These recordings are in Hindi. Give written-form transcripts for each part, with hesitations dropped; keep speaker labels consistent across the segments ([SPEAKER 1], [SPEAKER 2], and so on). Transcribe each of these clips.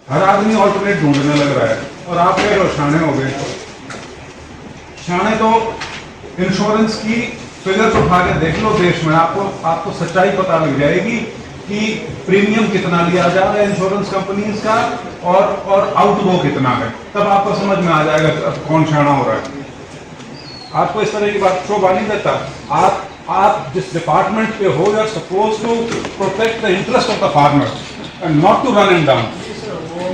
[SPEAKER 1] हर आदमी ऑल्टरनेट ढूंढने लग रहा है और आप कह रहे हो शाणे हो गए। शाणे तो इंश्योरेंस की फिगर्स उठा के देख लो देश में, आपको सच्चाई पता लग जाएगी कि प्रीमियम कितना लिया जा रहा है इंश्योरेंस कंपनीज का और आउटगो कितना है। तब आपको समझ में आ जाएगा कौन शाणा हो रहा है। आपको इस तरह की बात शोभा नहीं देता। आप जिस डिपार्टमेंट पे हो, you are suppose to protect the interest of the farmer and not to run in down.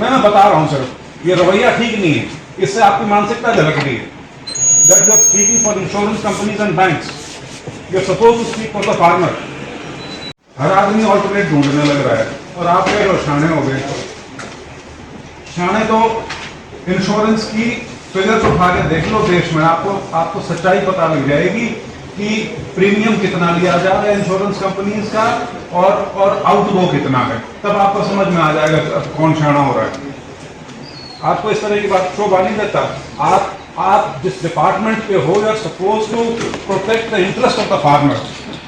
[SPEAKER 1] मैं बता रहा हूं सिर्फ, ये रवैया ठीक नहीं है, इससे आपकी मानसिकता झलक रही है। That you are speaking for insurance companies and banks, you are suppose to speak for the farmer. हर आदमी ऑल्टरनेट ढूंढने लग रहा है और आप कह रहे हो शाणे हो गए। शाणे तो इंश्योरेंस की फिगर्स उठा के देख लो देश में, आपको सच्चाई पता लग जाएगी कि प्रीमियम कितना लिया जा रहा है इंश्योरेंस कंपनीज का और आउटगो कितना है। तब आपको समझ में आ जाएगा कौन शाणा हो रहा है। आपको इस तरह की बात शोभा नहीं देता। आप जिस डिपार्टमेंट पे हो, you are suppose to protect the interest of the farmer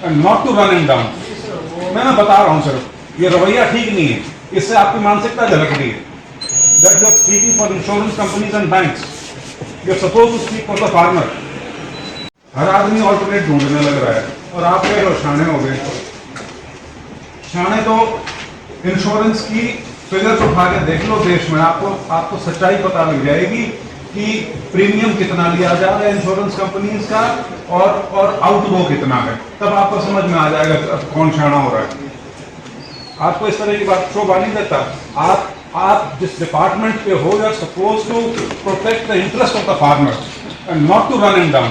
[SPEAKER 1] and not to run in down. मैं बता रहा हूं सिर्फ, ये रवैया ठीक नहीं है, इससे आपकी मानसिकता झलक रही है। That you are speaking for insurance companies and banks, you are suppose to speak for the farmer. हर आदमी ऑल्टरनेट ढूंढने लग रहा है और आप कह रहे हो शाणे हो गए। शाणे तो इंश्योरेंस की फिगर्स उठा के देख लो देश में, आपको सच्चाई पता लग जाएगी कि प्रीमियम कितना लिया जा रहा है इंश्योरेंस कंपनीज का और आउटगो कितना है। तब आपको समझ में आ जाएगा कौन शाणा हो रहा है। आपको इस तरह की बात शोभा नहीं देता। आप जिस डिपार्टमेंट पे हो, you are suppose to protect the interest of the farmer and not to run in down.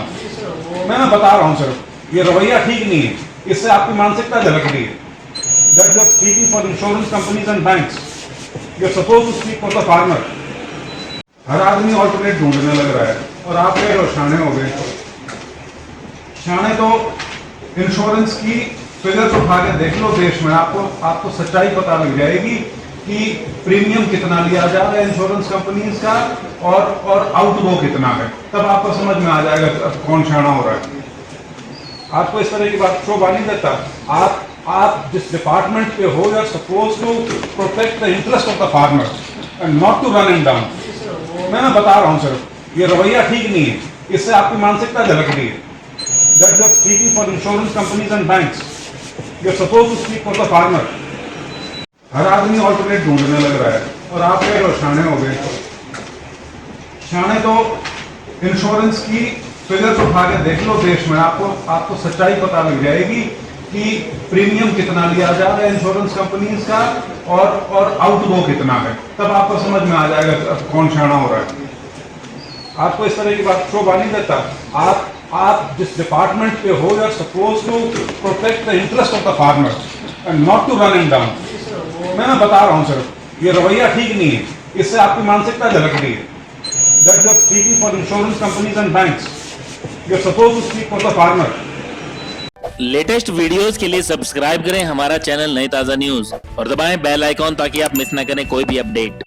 [SPEAKER 1] मैं बता रहा हूं सिर्फ, ये रवैया ठीक नहीं है, इससे आपकी मानसिकता झलक रही है। That you are speaking for insurance companies and banks, you are suppose to speak for the farmer. हर आदमी ऑल्टरनेट ढूंढने लग रहा है और आप कह रहे हो शाणे हो गए। शाणे तो इंश्योरेंस की फिगर्स उठा के देख लो देश में, आपको सच्चाई पता लग जाएगी कि प्रीमियम कितना लिया जा रहा है इंश्योरेंस कंपनीज का और आउटगो कितना है। तब आपको समझ में आ जाएगा कौन शाणा हो रहा है। आपको इस तरह की बात शोभा नहीं देता। आप जिस डिपार्टमेंट पे हो, you are suppose to protect the interest of the farmer and not to run in down. मैं बता रहा हूं सिर्फ, ये रवैया ठीक नहीं है, इससे आपकी मानसिकता झलक रही है। That you are speaking for insurance companies and banks, you are suppose to speak for the farmer. हर आदमी ऑल्टरनेट ढूंढने लग रहा है और आप कह रहे हो शाणे हो गए। शाणे तो इंश्योरेंस की फिगर्स उठा के देख लो देश में, आपको सच्चाई पता लग जाएगी कि प्रीमियम कितना लिया जा रहा है इंश्योरेंस कंपनीज का और आउटगो कितना है। तब आपको समझ में आ जाएगा कौन शाणा हो रहा है। आपको इस तरह की बात शोभा नहीं देता। आप जिस डिपार्टमेंट पे हो, you are suppose to protect the interest of the farmer and not to run in down. मैं बता रहा हूं सिर्फ, ये रवैया ठीक नहीं है, इससे आपकी मानसिकता झलक रही है। That you are speaking for insurance companies and banks, you are suppose to speak for the farmer.
[SPEAKER 2] Latest videos के लिए सब्सक्राइब करें हमारा चैनल नई ताजा न्यूज और दबाएं बेल आइकॉन ताकि आप मिस ना करें कोई भी अपडेट।